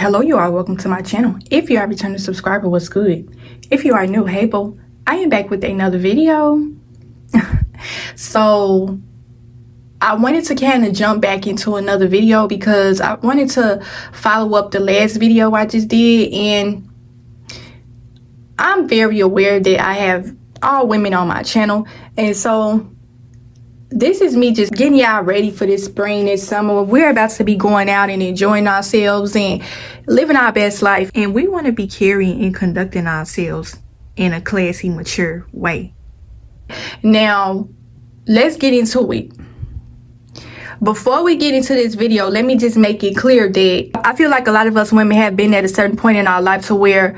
Hello, you are welcome to my channel. If you are a returning subscriber, what's good? If you are new, hey boo, I am back with another video. So I wanted to kind of jump back into another video because I wanted to follow up the last video I just did, and I'm very aware that I have all women on my channel, and so this is me just getting y'all ready for this spring, this summer. We're about to be going out and enjoying ourselves and living our best life. And we want to be carrying and conducting ourselves in a classy, mature way. Now, let's get into it. Before we get into this video, let me just make it clear that I feel like a lot of us women have been at a certain point in our life to where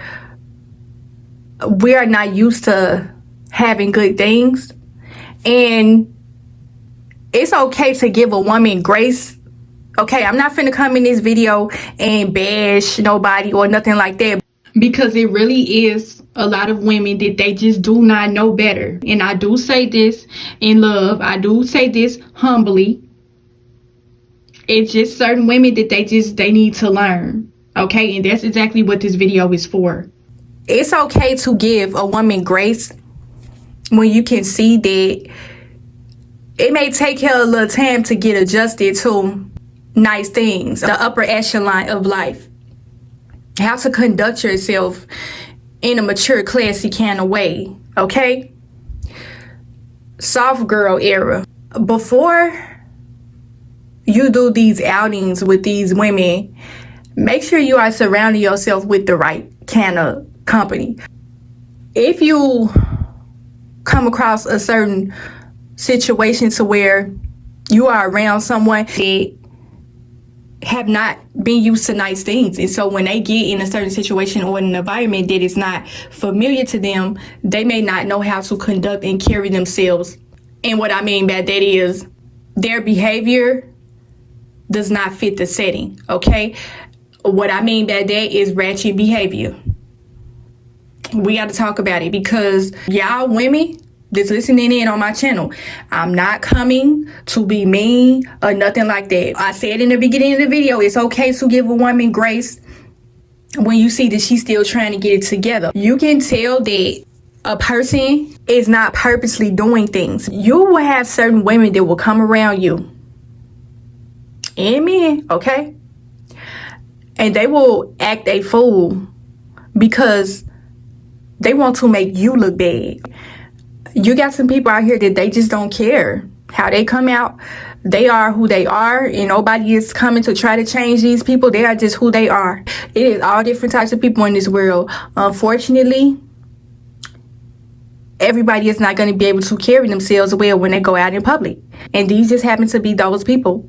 we are not used to having good things. And it's okay to give a woman grace. Okay, I'm not finna come in this video and bash nobody or nothing like that, because it really is a lot of women that they just do not know better. And I do say this in love. I do say this humbly. It's just certain women that they need to learn. Okay, and that's exactly what this video is for. It's okay to give a woman grace when you can see that it may take her a little time to get adjusted to nice things, the upper echelon of life. How to conduct yourself in a mature, classy kind of way, okay? Soft girl era. Before you do these outings with these women, make sure you are surrounding yourself with the right kind of company. If you come across a certain situation to where you are around someone that have not been used to nice things, and so when they get in a certain situation or an environment that is not familiar to them, they may not know how to conduct and carry themselves. And what I mean by that is their behavior does not fit the setting. Okay, what I mean by that is ratchet behavior. We got to talk about it, because y'all women that's listening in on my channel, I'm not coming to be mean or nothing like that. I said in the beginning of the video, it's okay to give a woman grace when you see that she's still trying to get it together. You can tell that a person is not purposely doing things. You will have certain women that will come around you and men, okay, and they will act a fool because they want to make you look bad. You got some people out here that they just don't care how they come out. They are who they are, and nobody is coming to try to change these people. They are just who they are. It is all different types of people in this world. Unfortunately, everybody is not going to be able to carry themselves well when they go out in public. And these just happen to be those people.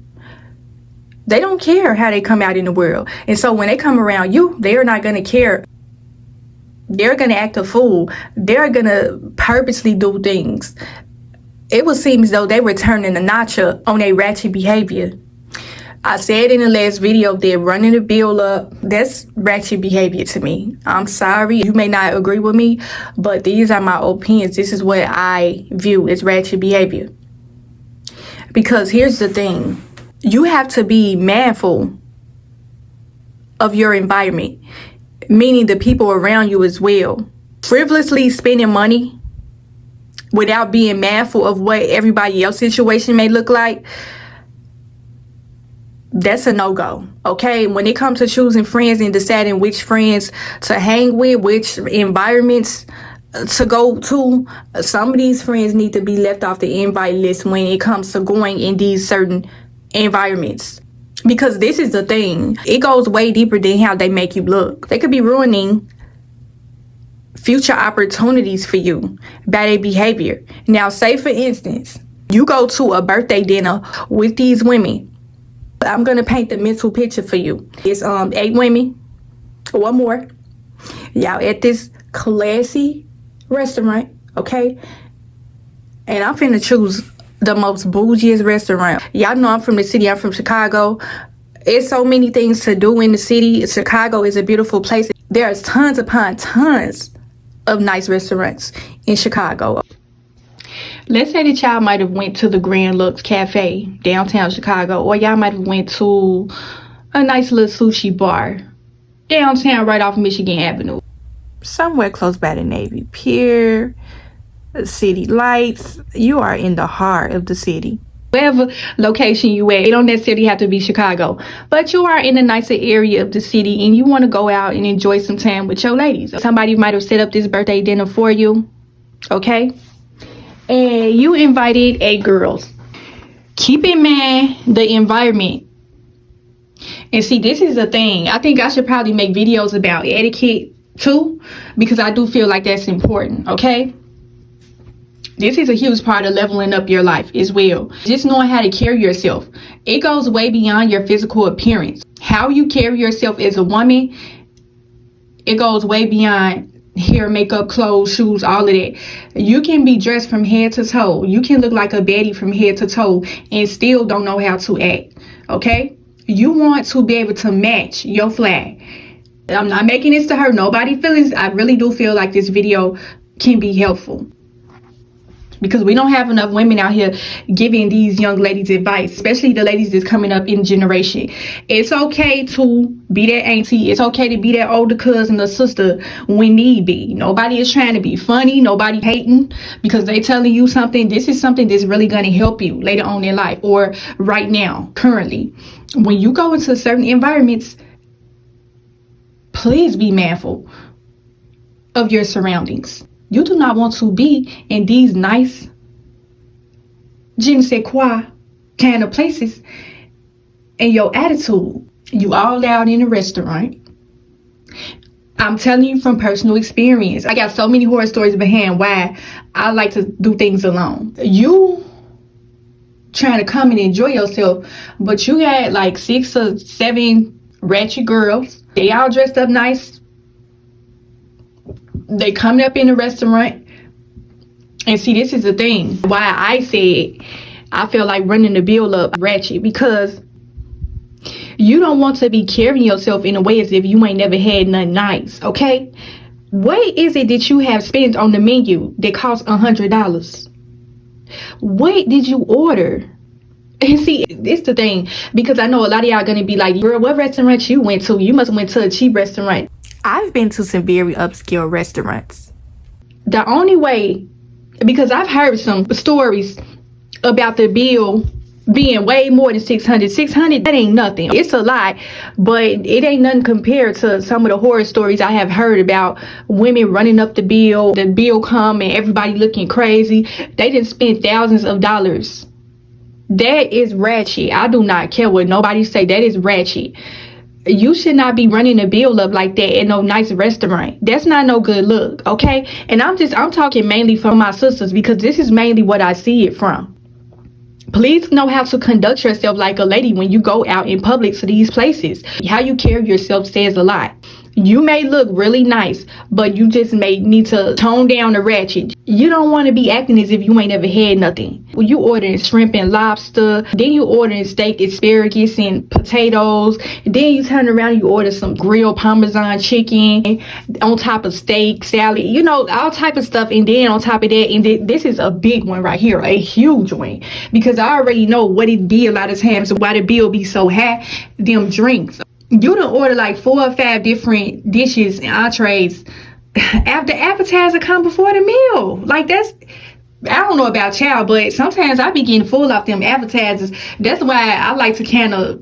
They don't care how they come out in the world. And so when they come around you, they are not going to care. They're going to act a fool. They're going to purposely do things. It would seem as though they were turning a notch up on their ratchet behavior. I said in the last video that running the bill up, that's ratchet behavior to me. I'm sorry, you may not agree with me, but these are my opinions. This is what I view as ratchet behavior. Because here's the thing. You have to be mindful of your environment, meaning the people around you as well. Frivolously spending money without being mindful of what everybody else's situation may look like, that's a no-go, okay? When it comes to choosing friends and deciding which friends to hang with, which environments to go to, some of these friends need to be left off the invite list when it comes to going in these certain environments. Because this is the thing, it goes way deeper than how they make you look. They could be ruining future opportunities for you by their behavior. Now, say for instance, you go to a birthday dinner with these women. I'm gonna paint the mental picture for you. It's 8 women or more. Y'all at this classy restaurant, okay? And I'm finna choose the most bougiest restaurant. Y'all know I'm from the city. I'm from Chicago. It's so many things to do in the city. Chicago is a beautiful place. There's tons upon tons of nice restaurants in Chicago. Let's say that y'all might have went to the Grand Lux Cafe downtown Chicago, or y'all might have went to a nice little sushi bar downtown right off Michigan Avenue. Somewhere close by the Navy Pier, City Lights. You are in the heart of the city. Wherever location you at, it don't necessarily have to be Chicago, but you are in a nicer area of the city and you want to go out and enjoy some time with your ladies. Somebody might have set up this birthday dinner for you, okay? And you invited 8 girls. Keep in mind the environment. And see, this is the thing. I think I should probably make videos about etiquette too, because I do feel like that's important, okay? This is a huge part of leveling up your life as well. Just knowing how to carry yourself. It goes way beyond your physical appearance. How you carry yourself as a woman, it goes way beyond hair, makeup, clothes, shoes, all of that. You can be dressed from head to toe. You can look like a baddie from head to toe and still don't know how to act, okay? You want to be able to match your flag. I'm not making this to hurt nobody's feelings. I really do feel like this video can be helpful, because we don't have enough women out here giving these young ladies advice, especially the ladies that's coming up in generation. It's okay to be that auntie. It's okay to be that older cousin or sister when need be. Nobody is trying to be funny. Nobody hating because they telling you something. This is something that's really going to help you later on in life or right now, currently. When you go into certain environments, please be mindful of your surroundings. You do not want to be in these nice, je ne sais quoi kind of places, and your attitude, you all out in a restaurant. I'm telling you from personal experience. I got so many horror stories behind why I like to do things alone. You trying to come and enjoy yourself, but you got like 6 or 7 ratchet girls. They all dressed up nice. They coming up in the restaurant. And see, this is the thing why I said I feel like running the bill up ratchet, because you don't want to be carrying yourself in a way as if you ain't never had nothing nice, okay? What is it that you have spent on the menu that costs $100? What did you order? And see, it's the thing, because I know a lot of y'all gonna be like, girl, what restaurant you went to? You must have went to a cheap restaurant. I've been to some very upscale restaurants. The only way, because I've heard some stories about the bill being way more than $600. That ain't nothing. It's a lot, but it ain't nothing compared to some of the horror stories I have heard about women running up the bill come and everybody looking crazy. They didn't spend thousands of dollars. That is ratchet. I do not care what nobody say. That is ratchet. You should not be running a bill up like that in no nice restaurant. That's not no good look, okay? And I'm talking mainly for my sisters, because this is mainly what I see it from. Please know how to conduct yourself like a lady when you go out in public to these places. How you carry yourself says a lot. You may look really nice, but you just may need to tone down the ratchet. You don't want to be acting as if you ain't ever had nothing. Well, you ordering shrimp and lobster, then you ordering steak, asparagus, and potatoes. Then you turn around and you order some grilled Parmesan chicken on top of steak, salad, you know, all type of stuff. And then on top of that, and this is a big one right here, a huge one, because I already know what it be a lot of times, why the bill be so high. Them drinks. You done order like 4 or 5 different dishes and entrees after appetizer come before the meal. Like, that's, I don't know about y'all, but sometimes I be getting full off them appetizers. That's why I like to kind of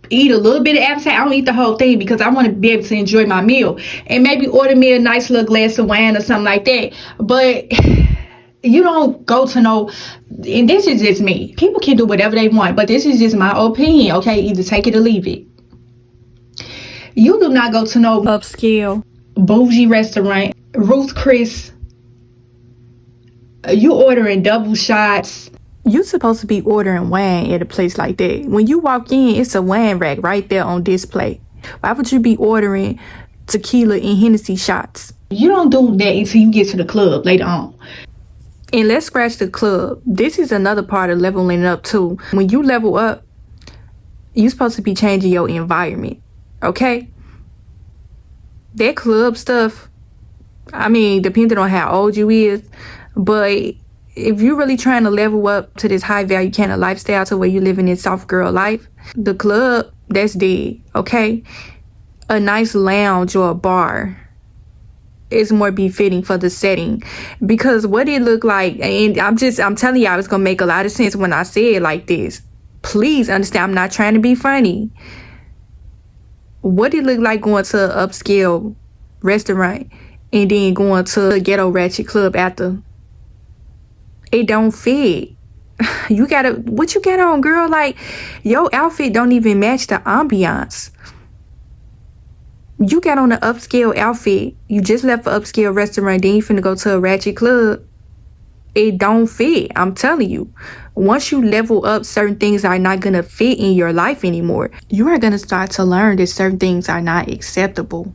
eat a little bit of appetizer. I don't eat the whole thing because I want to be able to enjoy my meal, and maybe order me a nice little glass of wine or something like that. But you don't go to no, and this is just me. People can do whatever they want, but this is just my opinion, okay? Either take it or leave it. You do not go to no Upscale, bougie restaurant, Ruth Chris. You ordering double shots. You supposed to be ordering wine at a place like that. When you walk in, it's a wine rack right there on display. Why would you be ordering tequila and Hennessy shots? You don't do that until you get to the club later on. And let's scratch the club. This is another part of leveling up too. When you level up, you're supposed to be changing your environment. Okay? That club stuff, I mean, depending on how old you is, but if you're really trying to level up to this high value kind of lifestyle to where you live in this soft girl life, the club, that's dead, okay? a nice lounge or a bar is more befitting for the setting. Because what it look like, and I'm telling y'all, it's gonna make a lot of sense when I say it like this. Please understand, I'm not trying to be funny. What it look like going to an upscale restaurant and then going to a ghetto ratchet club after? It don't fit. What you got on, girl? Like, your outfit don't even match the ambiance. You got on an upscale outfit. You just left an upscale restaurant, then you finna go to a ratchet club. It don't fit. I'm telling you. Once you level up, certain things are not gonna fit in your life anymore. You are gonna start to learn that certain things are not acceptable.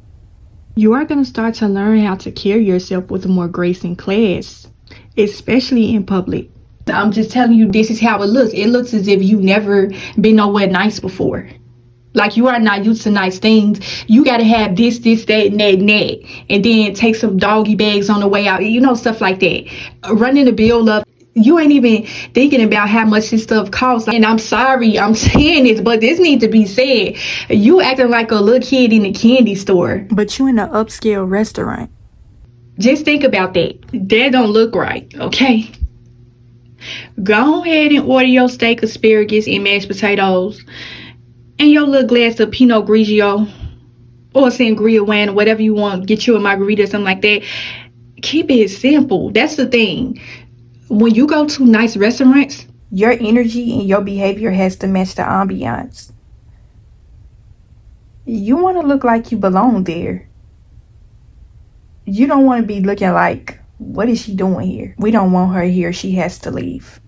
You are gonna start to learn how to carry yourself with more grace and class, especially in public. I'm just telling you, this is how it looks. It looks as if you never been nowhere nice before. Like, you are not used to nice things. You got to have this, that, and that. And then take some doggy bags on the way out. You know, stuff like that. Running the bill up. You ain't even thinking about how much this stuff costs. And I'm sorry I'm saying this, but this needs to be said. You acting like a little kid in a candy store. But you in an upscale restaurant. Just think about that. That don't look right, okay? Go ahead and order your steak, asparagus, and mashed potatoes, and your little glass of Pinot Grigio or sangria wine, or whatever you want. Get you a margarita or something like that. Keep it simple. That's the thing. When you go to nice restaurants, your energy and your behavior has to match the ambiance. You want to look like you belong there. You don't want to be looking like, what is she doing here? We don't want her here. She has to leave.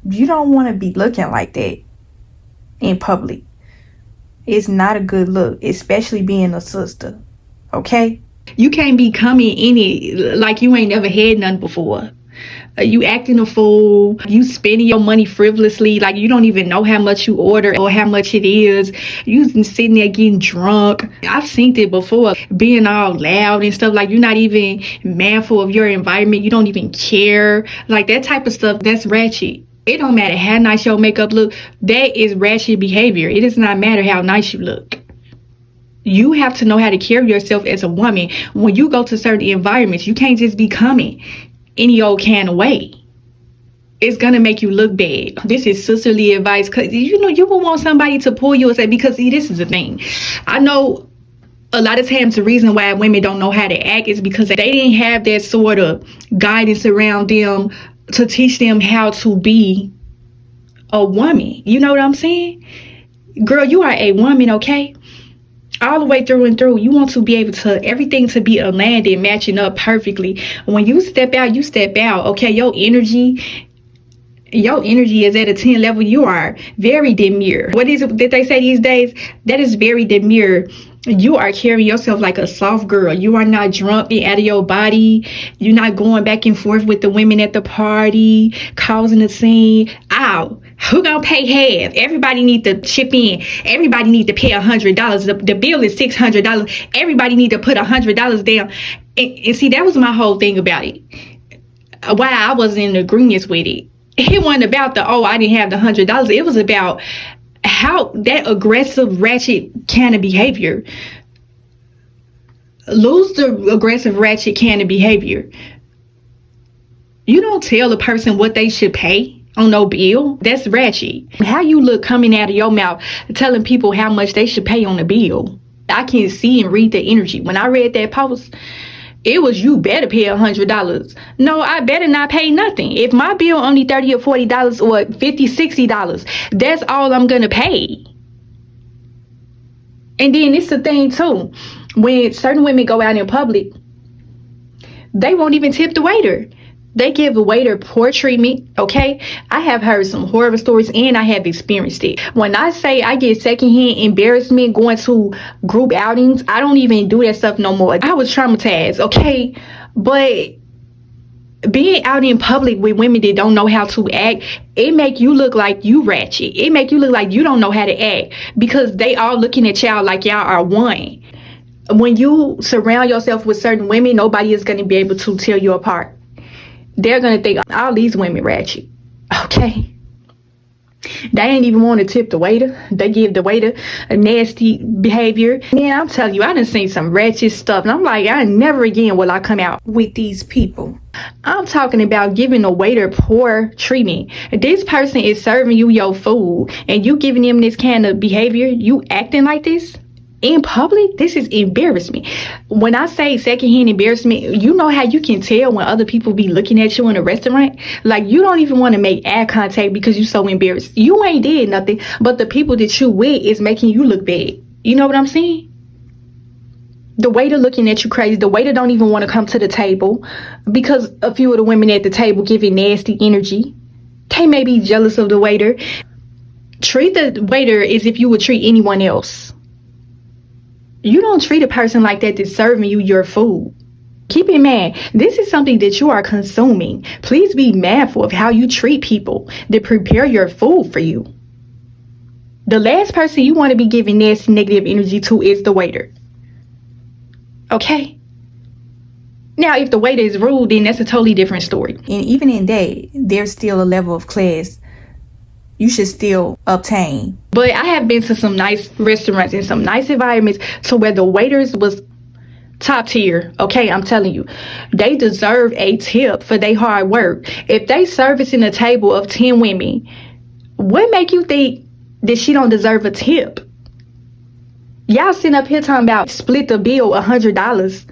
You don't want to be looking like that in public. It's not a good look, especially being a sister. Okay? You can't be coming in it like you ain't never had none before. You acting a fool. You spending your money frivolously, like you don't even know how much you order or how much it is. You sitting there getting drunk. I've seen it before, being all loud and stuff. Like, you're not even mindful of your environment. You don't even care. Like, that type of stuff, that's ratchet. It don't matter how nice your makeup look. That is ratchet behavior. It does not matter how nice you look. You have to know how to carry yourself as a woman. When you go to certain environments, you can't just be coming any old kind of way. It's gonna make you look bad. This is sisterly advice, because you know you will want somebody to pull you aside. Because see, this is the thing. I know a lot of times the reason why women don't know how to act is because they didn't have that sort of guidance around them to teach them how to be a woman. You know what I'm saying? Girl, you are a woman, okay? All the way through and through. You want to be able to, everything to be aligned and matching up perfectly. When you step out, you step out, okay? Your energy is at a 10 level. You are very demure. What is it that they say these days? That is very demure. You are carrying yourself like a soft girl. You are not drunk and out of your body. You're not going back and forth with the women at the party, causing a scene. Ow. Who gonna pay half? Everybody need to chip in. Everybody need to pay $100. The bill is $600. Everybody need to put $100 down. And see, that was my whole thing about it. Why I wasn't in agreement with it. It wasn't about I didn't have the $100. It was about how that aggressive, ratchet kind of behavior. Lose the aggressive, ratchet kind of behavior. You don't tell a person what they should pay on no bill. That's ratchet. How you look coming out of your mouth telling people how much they should pay on the bill. I can see and read the energy. When I read that post, it was, you better pay $100. No, I better not pay nothing. If my bill only $30 or $40 or $50, $60, that's all I'm gonna pay. And then it's the thing too, when certain women go out in public, they won't even tip the waiter. They give the waiter poor treatment, okay? I have heard some horror stories and I have experienced it. When I say I get secondhand embarrassment going to group outings, I don't even do that stuff no more. I was traumatized, okay? But being out in public with women that don't know how to act, it make you look like you ratchet. It make you look like you don't know how to act, because they all looking at y'all like y'all are one. When you surround yourself with certain women, nobody is going to be able to tell you apart. They're going to think all these women ratchet. Okay. They ain't even want to tip the waiter. They give the waiter a nasty behavior. Man, I'm telling you, I done seen some ratchet stuff. And I'm like, I never again will I come out with these people. I'm talking about giving a waiter poor treatment. This person is serving you your food and you giving them this kind of behavior. You acting like this in public. This is embarrassment. When I say secondhand embarrassment, you know how you can tell when other people be looking at you in a restaurant? Like, you don't even want to make eye contact because you're so embarrassed. You ain't did nothing, but the people that you with is making you look bad. You know what I'm saying? The waiter looking at you crazy. The waiter don't even want to come to the table because a few of the women at the table giving nasty energy. They may be jealous of the waiter. Treat the waiter as if you would treat anyone else. You don't treat a person like that that's serving you your food. Keep in mind, this is something that you are consuming. Please be mindful of how you treat people that prepare your food for you. The last person you want to be giving nasty negative energy to is the waiter. Okay? Now, if the waiter is rude, then that's a totally different story. And even in that, there's still a level of class you should still obtain. But I have been to some nice restaurants and some nice environments to where the waiters was top tier. Okay, I'm telling you, they deserve a tip for their hard work. If they servicing a table of 10 women, what make you think that she don't deserve a tip? Y'all sitting up here talking about split the bill $100.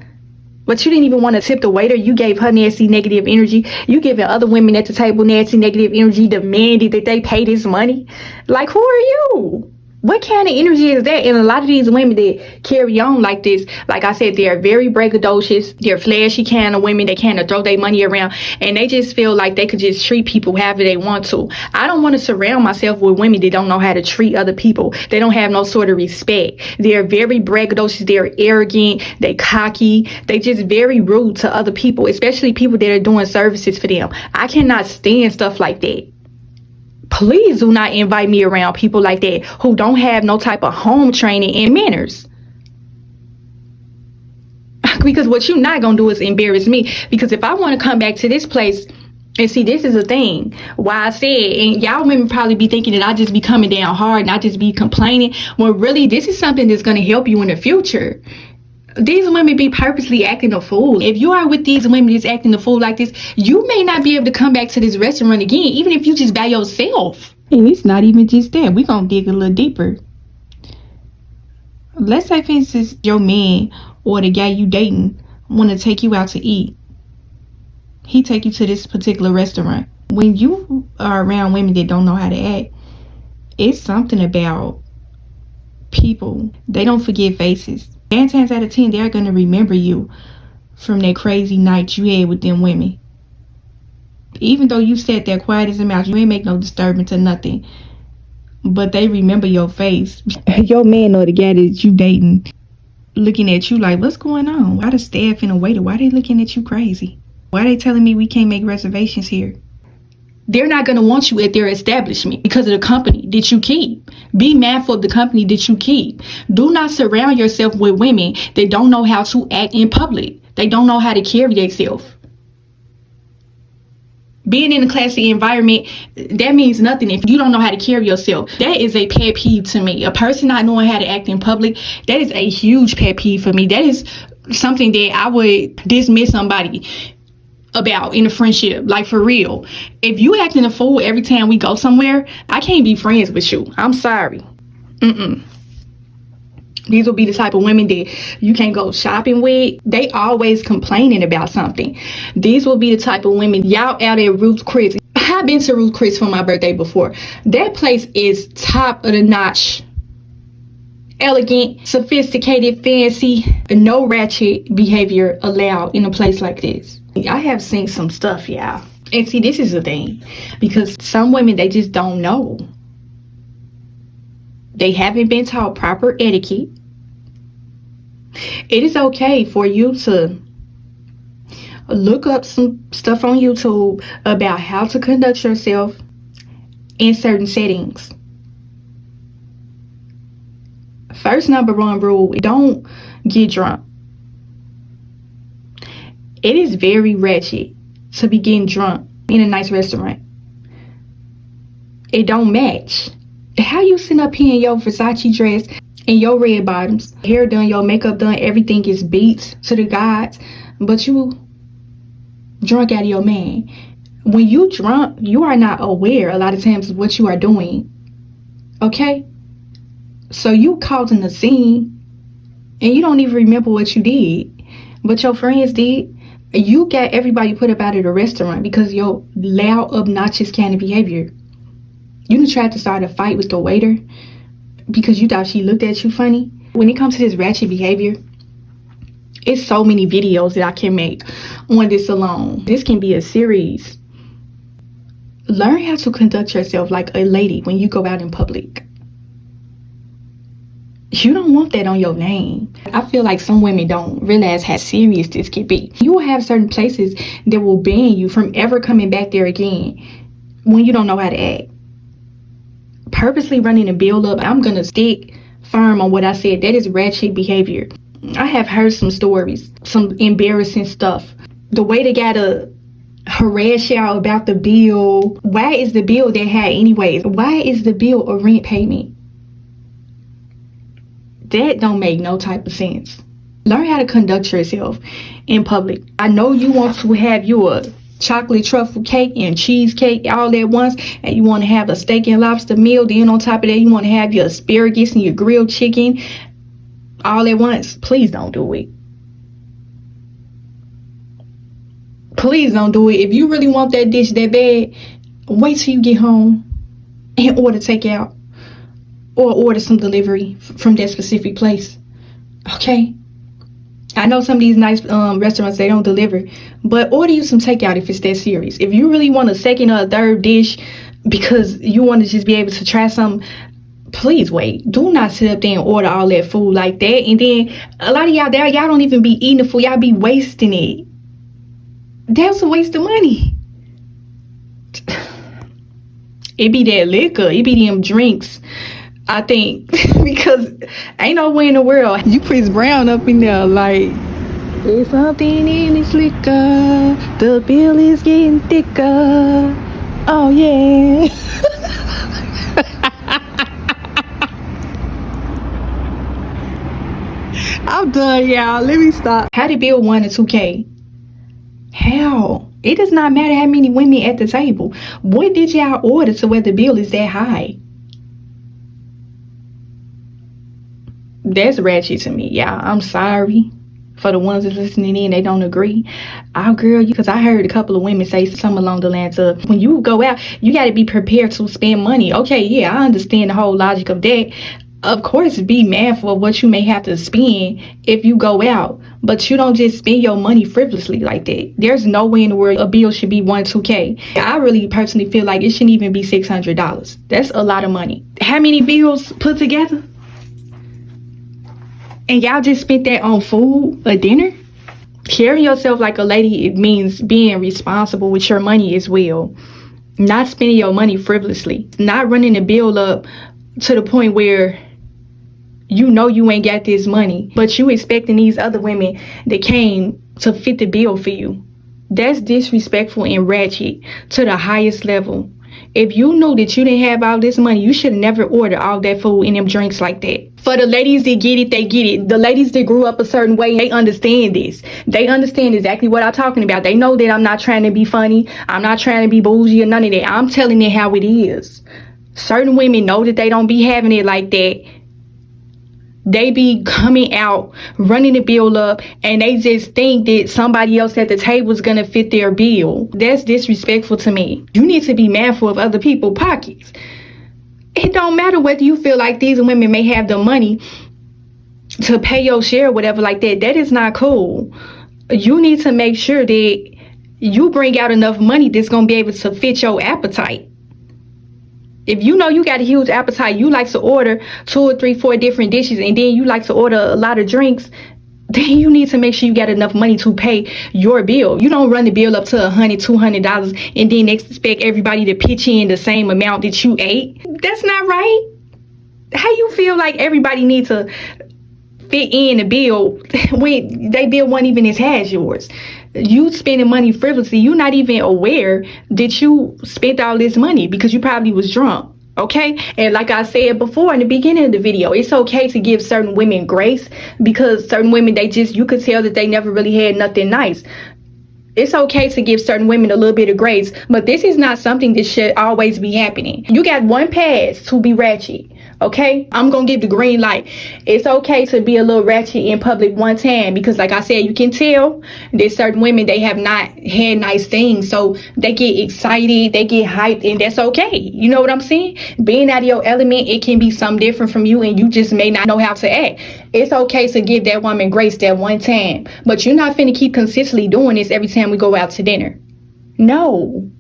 But you didn't even want to tip the waiter. You gave her nasty negative energy. You giving other women at the table nasty negative energy, demanding that they pay this money. Like, who are you? What kind of energy is that? And a lot of these women that carry on like this, like I said, they're very braggadocious. They're flashy kind of women. They kind of throw their money around and they just feel like they could just treat people however they want to. I don't want to surround myself with women that don't know how to treat other people. They don't have no sort of respect. They're very braggadocious. They're arrogant. They cocky. They just very rude to other people, especially people that are doing services for them. I cannot stand stuff like that. Please do not invite me around people like that who don't have no type of home training and manners. Because what you're not going to do is embarrass me. Because if I want to come back to this place and see, this is a thing. Why I said, and y'all women probably be thinking that I just be coming down hard and I just be complaining. Well, really, this is something that's going to help you in the future. These women be purposely acting a fool. If you are with these women that's acting a fool like this, you may not be able to come back to this restaurant again, even if you just by yourself. And it's not even just that. We're going to dig a little deeper. Let's say, for instance, your man or the guy you dating want to take you out to eat. He take you to this particular restaurant. When you are around women that don't know how to act, it's something about people. They don't forget faces. 9 times out of 10, they're going to remember you from that crazy night you had with them women. Even though you sat there quiet as a mouse, you ain't make no disturbance or nothing. But they remember your face. Your man or the guy that you dating looking at you like, what's going on? Why the staff and the waiter, why they looking at you crazy? Why they telling me we can't make reservations here? They're not going to want you at their establishment because of the company that you keep. Be mindful of the company that you keep. Do not surround yourself with women that don't know how to act in public. They don't know how to carry themselves. Being in a classy environment, that means nothing if you don't know how to carry yourself. That is a pet peeve to me. A person not knowing how to act in public, that is a huge pet peeve for me. That is something that I would dismiss somebody about in a friendship, like for real. If you acting a fool every time we go somewhere, I can't be friends with you. I'm sorry. These will be the type of women that you can't go shopping with. They always complaining about something. These will be the type of women, y'all out at Ruth's Chris. I've been to Ruth's Chris for my birthday before. That place is top of the notch. Elegant, sophisticated, fancy. No ratchet behavior allowed in a place like this. I have seen some stuff, y'all. And see, this is the thing. Because some women, they just don't know. They haven't been taught proper etiquette. It is okay for you to look up some stuff on YouTube about how to conduct yourself in certain settings. First number one rule, don't get drunk. It is very ratchet to be getting drunk in a nice restaurant. It don't match. How you sitting up here in your Versace dress and your red bottoms, hair done, your makeup done, everything is beats to the gods, but you drunk out of your man. When you drunk, you are not aware a lot of times of what you are doing. Okay? So you causing a scene and you don't even remember what you did, but your friends did. You got everybody put up out of the restaurant because of your loud, obnoxious kind of behavior. You done tried to start a fight with the waiter because you thought she looked at you funny. When it comes to this ratchet behavior, it's so many videos that I can make on this alone. This can be a series. Learn how to conduct yourself like a lady when you go out in public. You don't want that on your name. I feel like some women don't realize how serious this can be. You will have certain places that will ban you from ever coming back there again when you don't know how to act. Purposely running a bill up, I'm gonna stick firm on what I said. That is ratchet behavior. I have heard some stories, some embarrassing stuff. The way they gotta harass y'all about the bill. Why is the bill that high anyways? Why is the bill a rent payment? That don't make no type of sense. Learn how to conduct yourself in public. I know you want to have your chocolate truffle cake and cheesecake all at once, and you want to have a steak and lobster meal. Then on top of that, you want to have your asparagus and your grilled chicken all at once. Please don't do it. Please don't do it. If you really want that dish that bad, wait till you get home and order takeout or order some delivery from that specific place. Okay? I know some of these nice restaurants, they don't deliver, but order you some takeout if it's that serious. If you really want a second or a third dish because you want to just be able to try something, please wait. Do not sit up there and order all that food like that. And then a lot of y'all there, y'all don't even be eating the food. Y'all be wasting it. That's a waste of money. It be that liquor. It be them drinks. I think because ain't no way in the world you Chris Brown up in there like there's something in this liquor, the bill is getting thicker. Oh yeah. I'm done, y'all. Let me stop. How did bill 1 to 2K? How? It does not matter how many women at the table. What did y'all order to where the bill is that high? That's ratchet to me, y'all. I'm sorry for the ones that's listening in, they don't agree. I'll girl you, because I heard a couple of women say something along the lines of, when you go out, you got to be prepared to spend money. Okay, yeah, I understand the whole logic of that. Of course, be mindful of what you may have to spend if you go out, but you don't just spend your money frivolously like that. There's no way in the world a bill should be 2K. I really personally feel like it shouldn't even be $600. That's a lot of money. How many bills put together? And y'all just spent that on food, a dinner? Carrying yourself like a lady, it means being responsible with your money as well. Not spending your money frivolously. Not running the bill up to the point where you know you ain't got this money, but you expecting these other women that came to fit the bill for you. That's disrespectful and ratchet to the highest level. If you knew that you didn't have all this money, you should have never ordered all that food and them drinks like that. For the ladies that get it, they get it. The ladies that grew up a certain way, they understand this. They understand exactly what I'm talking about. They know that I'm not trying to be funny. I'm not trying to be bougie or none of that. I'm telling it how it is. Certain women know that they don't be having it like that. They be coming out, running the bill up, and they just think that somebody else at the table is going to fit their bill. That's disrespectful to me. You need to be mindful of other people's pockets. It don't matter whether you feel like these women may have the money to pay your share or whatever like that. That is not cool. You need to make sure that you bring out enough money that's going to be able to fit your appetite. If you know you got a huge appetite, you like to order 2 or 3, 4 different dishes, and then you like to order a lot of drinks, then you need to make sure you got enough money to pay your bill. You don't run the bill up to $100, $200 and then expect everybody to pitch in the same amount that you ate. That's not right. How you feel like everybody needs to fit in the bill when they bill wasn't even as high as yours? You spending money frivolously. You're not even aware that you spent all this money because you probably was drunk. Okay, and like I said before in the beginning of the video, it's okay to give certain women grace, because certain women, you could tell that they never really had nothing nice. It's okay to give certain women a little bit of grace, but this is not something that should always be happening. You got one pass to be ratchet. Okay, I'm gonna give the green light. It's okay to be a little ratchet in public one time, because like I said, you can tell that certain women, they have not had nice things, so they get excited, they get hyped, and that's okay. You know what I'm saying? Being out of your element, it can be something different from you, and you just may not know how to act. It's okay to give that woman grace that one time, but you're not finna keep consistently doing this every time we go out to dinner. No.